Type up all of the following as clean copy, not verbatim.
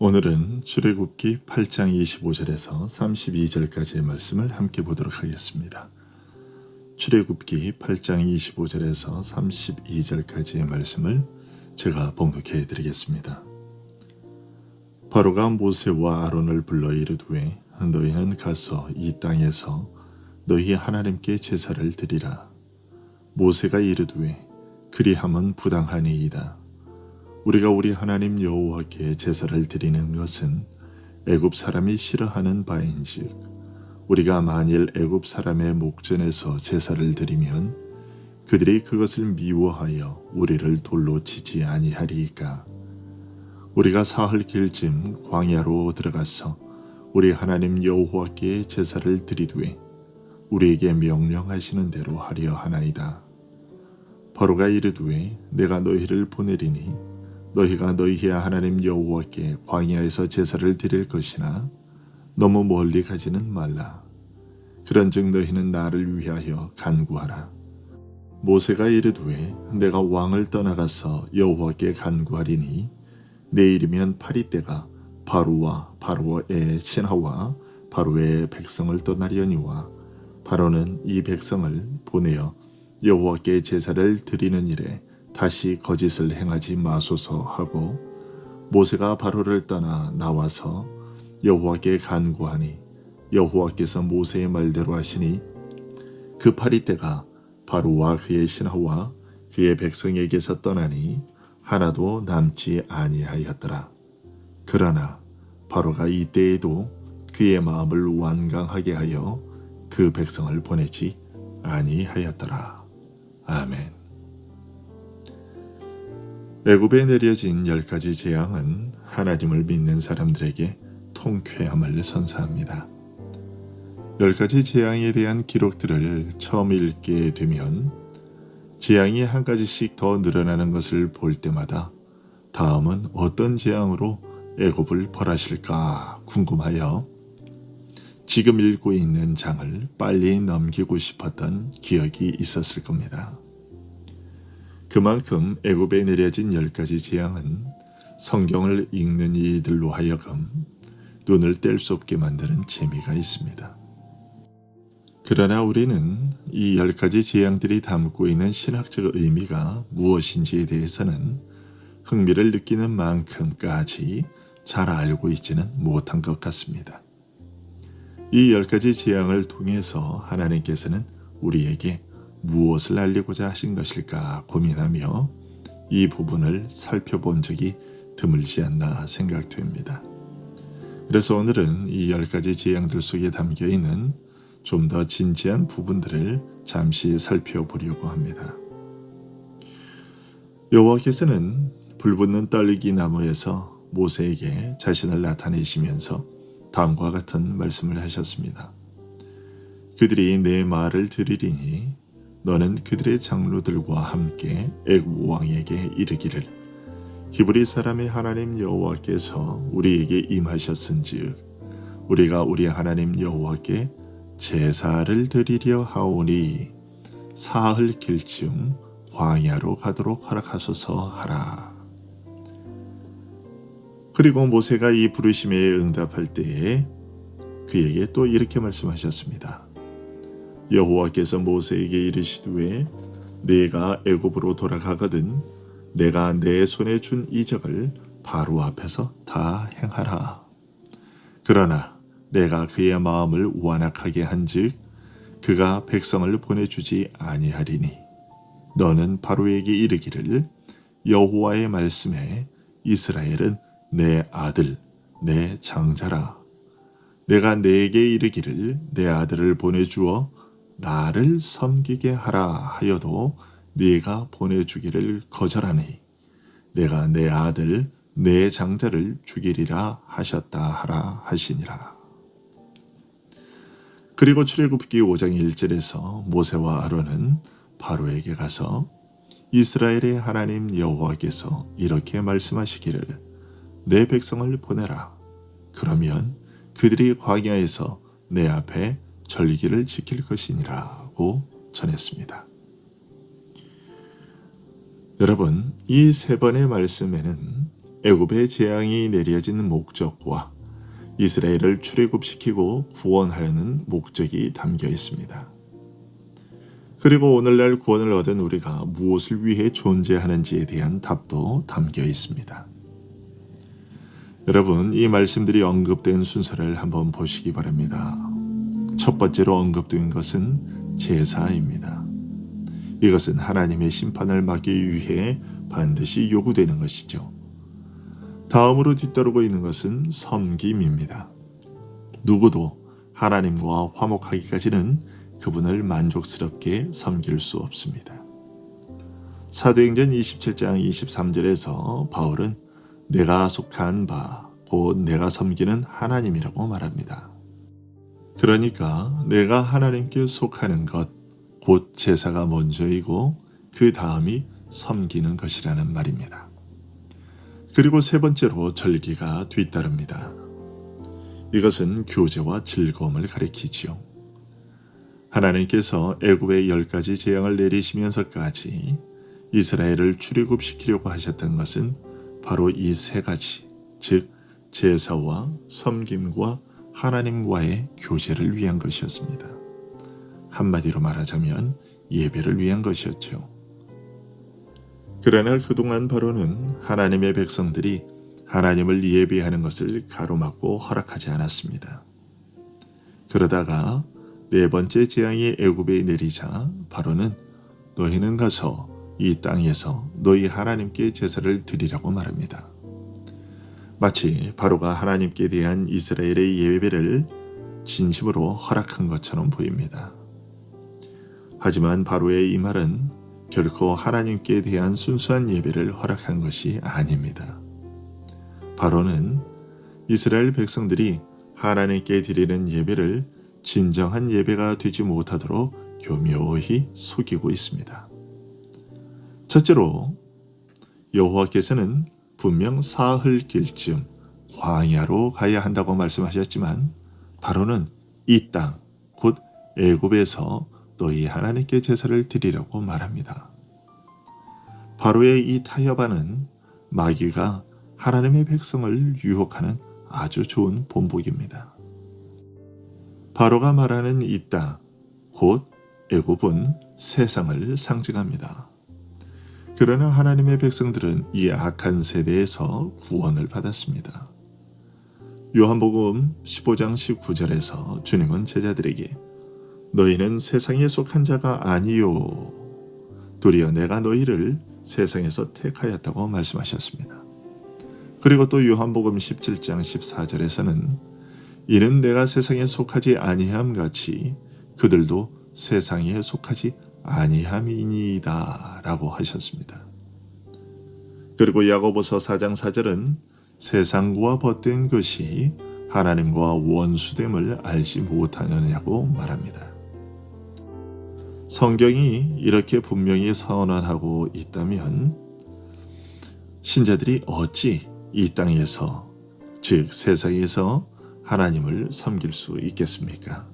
오늘은 출애굽기 8장 25절에서 32절까지의 말씀을 함께 보도록 하겠습니다. 출애굽기 8장 25절에서 32절까지의 말씀을 제가 봉독해 드리겠습니다. 바로가 모세와 아론을 불러 이르되 너희는 가서 이 땅에서 너희 하나님께 제사를 드리라. 모세가 이르되 그리함은 부당하니이다. 우리가 우리 하나님 여호와께 제사를 드리는 것은 애굽 사람이 싫어하는 바인즉 우리가 만일 애굽 사람의 목전에서 제사를 드리면 그들이 그것을 미워하여 우리를 돌로 치지 아니하리이까. 우리가 사흘 길쯤 광야로 들어가서 우리 하나님 여호와께 제사를 드리되 우리에게 명령하시는 대로 하려 하나이다. 바로가 이르되 내가 너희를 보내리니 너희가 너희의 하나님 여호와께 광야에서 제사를 드릴 것이나 너무 멀리 가지는 말라. 그런즉 너희는 나를 위하여 간구하라. 모세가 이르되 내가 왕을 떠나가서 여호와께 간구하리니 내일이면 파리떼가 바로와 바로의 신하와 바로의 백성을 떠나려니와 바로는 이 백성을 보내어 여호와께 제사를 드리는 일에 다시 거짓을 행하지 마소서 하고 모세가 바로를 떠나 나와서 여호와께 간구하니 여호와께서 모세의 말대로 하시니 그 파리떼가 바로와 그의 신하와 그의 백성에게서 떠나니 하나도 남지 아니하였더라. 그러나 바로가 이때에도 그의 마음을 완강하게 하여 그 백성을 보내지 아니하였더라. 아멘. 애굽에 내려진 10가지 재앙은 하나님을 믿는 사람들에게 통쾌함을 선사합니다. 10가지 재앙에 대한 기록들을 처음 읽게 되면 재앙이 한 가지씩 더 늘어나는 것을 볼 때마다 다음은 어떤 재앙으로 애굽을 벌하실까 궁금하여 지금 읽고 있는 장을 빨리 넘기고 싶었던 기억이 있었을 겁니다. 그만큼 애굽에 내려진 10가지 재앙은 성경을 읽는 이들로 하여금 눈을 뗄 수 없게 만드는 재미가 있습니다. 그러나 우리는 이 10가지 재앙들이 담고 있는 신학적 의미가 무엇인지에 대해서는 흥미를 느끼는 만큼까지 잘 알고 있지는 못한 것 같습니다. 이 10가지 재앙을 통해서 하나님께서는 우리에게 무엇을 알리고자 하신 것일까 고민하며 이 부분을 살펴본 적이 드물지 않나 생각됩니다. 그래서 오늘은 이 10가지 재앙들 속에 담겨있는 좀 더 진지한 부분들을 잠시 살펴보려고 합니다. 여호와께서는 불붙는 떨기 나무에서 모세에게 자신을 나타내시면서 다음과 같은 말씀을 하셨습니다. 그들이 내 말을 들으리니 너는 그들의 장로들과 함께 애굽 왕에게 이르기를 히브리 사람의 하나님 여호와께서 우리에게 임하셨은즉 우리가 우리 하나님 여호와께 제사를 드리려 하오니 사흘 길쯤 광야로 가도록 허락하소서 하라. 그리고 모세가 이 부르심에 응답할 때에 그에게 또 이렇게 말씀하셨습니다. 여호와께서 모세에게 이르시되 네가 애굽으로 돌아가거든 내가 내 손에 준 이적을 바로 앞에서 다 행하라. 그러나 내가 그의 마음을 완악하게 한즉 그가 백성을 보내주지 아니하리니 너는 바로에게 이르기를 여호와의 말씀에 이스라엘은 내 아들 내 장자라. 내가 네게 이르기를 내 아들을 보내주어 나를 섬기게 하라 하여도 네가 보내주기를 거절하니 내가 내 아들 내 장자를 죽이리라 하셨다 하라 하시니라. 그리고 출애굽기 5장 1절에서 모세와 아론은 바로에게 가서 이스라엘의 하나님 여호와께서 이렇게 말씀하시기를 내 백성을 보내라. 그러면 그들이 광야에서 내 앞에 절기를 지킬 것이니라고 전했습니다. 여러분, 이 세 번의 말씀에는 애굽의 재앙이 내려진 목적과 이스라엘을 출애굽시키고 구원하려는 목적이 담겨 있습니다. 그리고 오늘날 구원을 얻은 우리가 무엇을 위해 존재하는지에 대한 답도 담겨 있습니다. 여러분, 이 말씀들이 언급된 순서를 한번 보시기 바랍니다. 첫 번째로 언급된 것은 제사입니다. 이것은 하나님의 심판을 막기 위해 반드시 요구되는 것이죠. 다음으로 뒤따르고 있는 것은 섬김입니다. 누구도 하나님과 화목하기까지는 그분을 만족스럽게 섬길 수 없습니다. 사도행전 27장 23절에서 바울은 내가 속한 바, 곧 내가 섬기는 하나님이라고 말합니다. 그러니까 내가 하나님께 속하는 것, 곧 제사가 먼저이고 그 다음이 섬기는 것이라는 말입니다. 그리고 세 번째로 절기가 뒤따릅니다. 이것은 교제와 즐거움을 가리키지요. 하나님께서 애굽의 10가지 재앙을 내리시면서까지 이스라엘을 출애굽시키려고 하셨던 것은 바로 이 세 가지, 즉 제사와 섬김과 하나님과의 교제를 위한 것이었습니다. 한마디로 말하자면 예배를 위한 것이었죠. 그러나 그동안 바로는 하나님의 백성들이 하나님을 예배하는 것을 가로막고 허락하지 않았습니다. 그러다가 네 번째 재앙이 애굽에 내리자 바로는 너희는 가서 이 땅에서 너희 하나님께 제사를 드리라고 말합니다. 마치 바로가 하나님께 대한 이스라엘의 예배를 진심으로 허락한 것처럼 보입니다. 하지만 바로의 이 말은 결코 하나님께 대한 순수한 예배를 허락한 것이 아닙니다. 바로는 이스라엘 백성들이 하나님께 드리는 예배를 진정한 예배가 되지 못하도록 교묘히 속이고 있습니다. 첫째로 여호와께서는 분명 사흘길쯤 광야로 가야 한다고 말씀하셨지만 바로는 이 땅, 곧 애굽에서 너희 하나님께 제사를 드리라고 말합니다. 바로의 이 타협안은 마귀가 하나님의 백성을 유혹하는 아주 좋은 본보기입니다. 바로가 말하는 이 땅, 곧 애굽은 세상을 상징합니다. 그러나 하나님의 백성들은 이 악한 세대에서 구원을 받았습니다. 요한복음 15장 19절에서 주님은 제자들에게 너희는 세상에 속한 자가 아니요 도리어 내가 너희를 세상에서 택하였다고 말씀하셨습니다. 그리고 또 요한복음 17장 14절에서는 이는 내가 세상에 속하지 아니함 같이 그들도 세상에 속하지 아니함이니이다 라고 하셨습니다. 그리고 야고보서 4장 4절은 세상과 벗된 것이 하나님과 원수됨을 알지 못하느냐고 말합니다. 성경이 이렇게 분명히 선언하고 있다면 신자들이 어찌 이 땅에서, 즉 세상에서 하나님을 섬길 수 있겠습니까?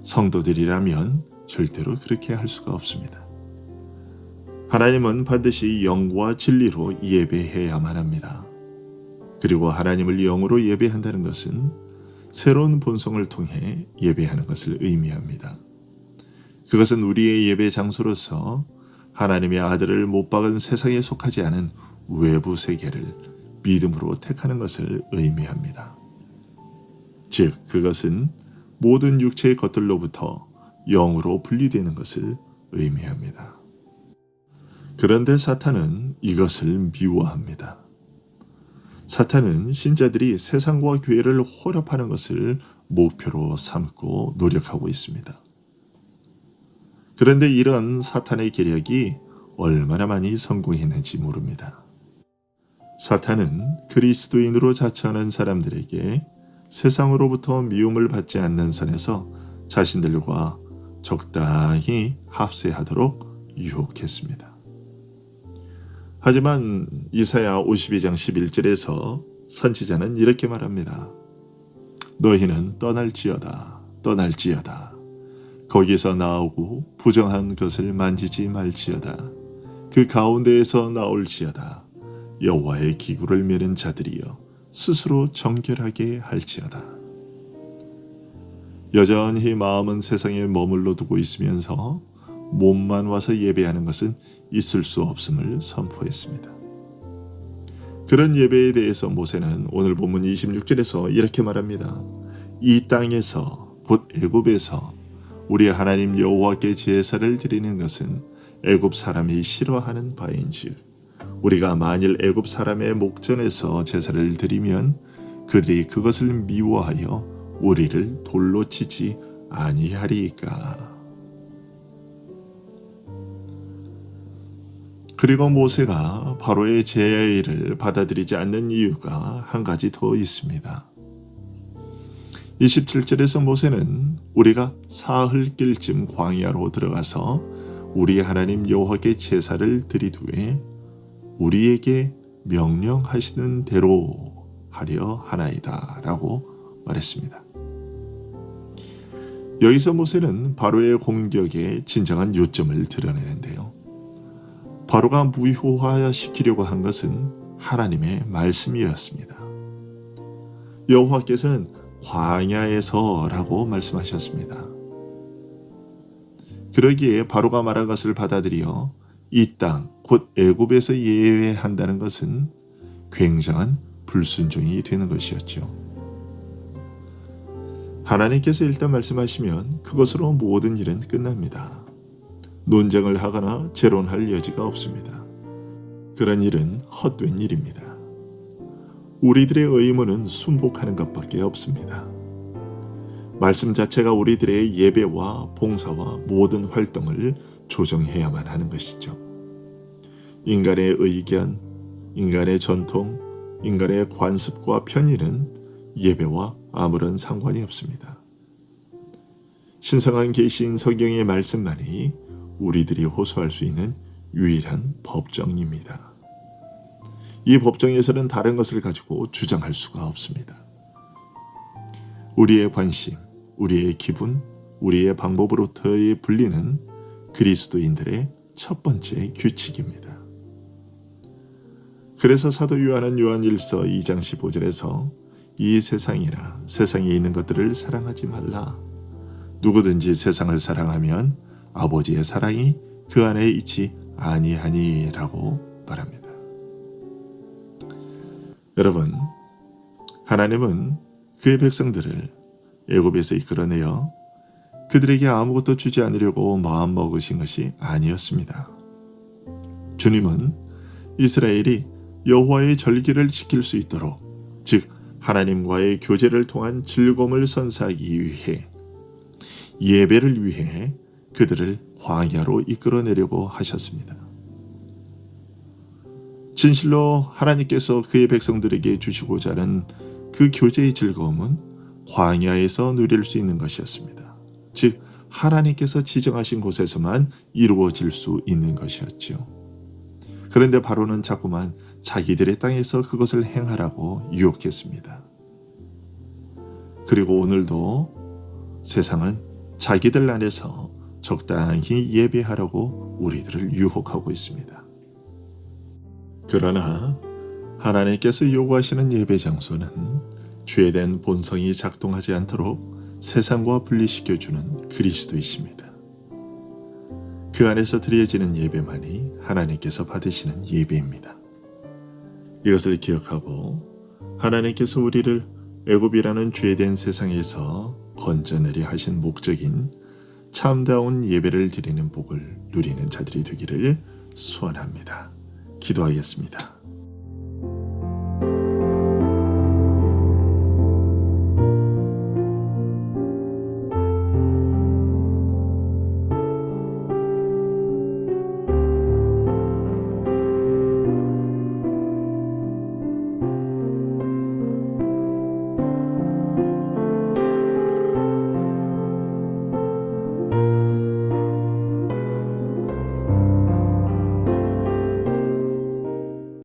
성도들이라면 절대로 그렇게 할 수가 없습니다. 하나님은 반드시 영과 진리로 예배해야만 합니다. 그리고 하나님을 영으로 예배한다는 것은 새로운 본성을 통해 예배하는 것을 의미합니다. 그것은 우리의 예배 장소로서 하나님의 아들을 못 박은 세상에 속하지 않은 외부 세계를 믿음으로 택하는 것을 의미합니다. 즉, 그것은 모든 육체의 것들로부터 영으로 분리되는 것을 의미합니다. 그런데 사탄은 이것을 미워합니다. 사탄은 신자들이 세상과 교회를 혼합하는 것을 목표로 삼고 노력하고 있습니다. 그런데 이런 사탄의 계략이 얼마나 많이 성공했는지 모릅니다. 사탄은 그리스도인으로 자처하는 사람들에게 세상으로부터 미움을 받지 않는 선에서 자신들과 적당히 합세하도록 유혹했습니다. 하지만 이사야 52장 11절에서 선지자는 이렇게 말합니다. 너희는 떠날지어다, 떠날지어다. 거기서 나오고 부정한 것을 만지지 말지어다. 그 가운데에서 나올지어다. 여호와의 기구를 메는 자들이여 스스로 정결하게 할지어다. 여전히 마음은 세상에 머물러 두고 있으면서 몸만 와서 예배하는 것은 있을 수 없음을 선포했습니다. 그런 예배에 대해서 모세는 오늘 본문 26절에서 이렇게 말합니다. 이 땅에서 곧 애굽에서 우리 하나님 여호와께 제사를 드리는 것은 애굽 사람이 싫어하는 바인즉 우리가 만일 애굽 사람의 목전에서 제사를 드리면 그들이 그것을 미워하여 우리를 돌로 치지 아니하리이까. 그리고 모세가 바로의 제의를 받아들이지 않는 이유가 한 가지 더 있습니다. 27절에서 모세는 우리가 사흘길쯤 광야로 들어가서 우리 하나님 여호와께 제사를 드리두에 우리에게 명령하시는 대로 하려 하나이다 라고 말했습니다. 여기서 모세는 바로의 공격의 진정한 요점을 드러내는데요. 바로가 무효화시키려고 한 것은 하나님의 말씀이었습니다. 여호와께서는 광야에서라고 말씀하셨습니다. 그러기에 바로가 말한 것을 받아들여 이 땅, 곧 애굽에서 예외한다는 것은 굉장한 불순종이 되는 것이었죠. 하나님께서 일단 말씀하시면 그것으로 모든 일은 끝납니다. 논쟁을 하거나 재론할 여지가 없습니다. 그런 일은 헛된 일입니다. 우리들의 의무는 순복하는 것밖에 없습니다. 말씀 자체가 우리들의 예배와 봉사와 모든 활동을 조정해야만 하는 것이죠. 인간의 의견, 인간의 전통, 인간의 관습과 편의는 예배와 아무런 상관이 없습니다. 신성한 계시인 성경의 말씀만이 우리들이 호소할 수 있는 유일한 법정입니다. 이 법정에서는 다른 것을 가지고 주장할 수가 없습니다. 우리의 관심, 우리의 기분, 우리의 방법으로부터의 분리는 그리스도인들의 첫 번째 규칙입니다. 그래서 사도 요한은 요한일서 2장 15절에서 이 세상이나 세상에 있는 것들을 사랑하지 말라. 누구든지 세상을 사랑하면 아버지의 사랑이 그 안에 있지 아니하니라고 말합니다. 여러분, 하나님은 그의 백성들을 애굽에서 이끌어내어 그들에게 아무것도 주지 않으려고 마음먹으신 것이 아니었습니다. 주님은 이스라엘이 여호와의 절기를 지킬 수 있도록, 즉 하나님과의 교제를 통한 즐거움을 선사하기 위해, 예배를 위해 그들을 광야로 이끌어내려고 하셨습니다. 진실로 하나님께서 그의 백성들에게 주시고자 하는 그 교제의 즐거움은 광야에서 누릴 수 있는 것이었습니다. 즉 하나님께서 지정하신 곳에서만 이루어질 수 있는 것이었죠. 그런데 바로는 자꾸만 자기들의 땅에서 그것을 행하라고 유혹했습니다. 그리고 오늘도 세상은 자기들 안에서 적당히 예배하라고 우리들을 유혹하고 있습니다. 그러나 하나님께서 요구하시는 예배 장소는 죄된 본성이 작동하지 않도록 세상과 분리시켜주는 그리스도이십니다. 그 안에서 드려지는 예배만이 하나님께서 받으시는 예배입니다. 이것을 기억하고 하나님께서 우리를 애굽이라는 죄된 세상에서 건져내려 하신 목적인 참다운 예배를 드리는 복을 누리는 자들이 되기를 소원합니다. 기도하겠습니다.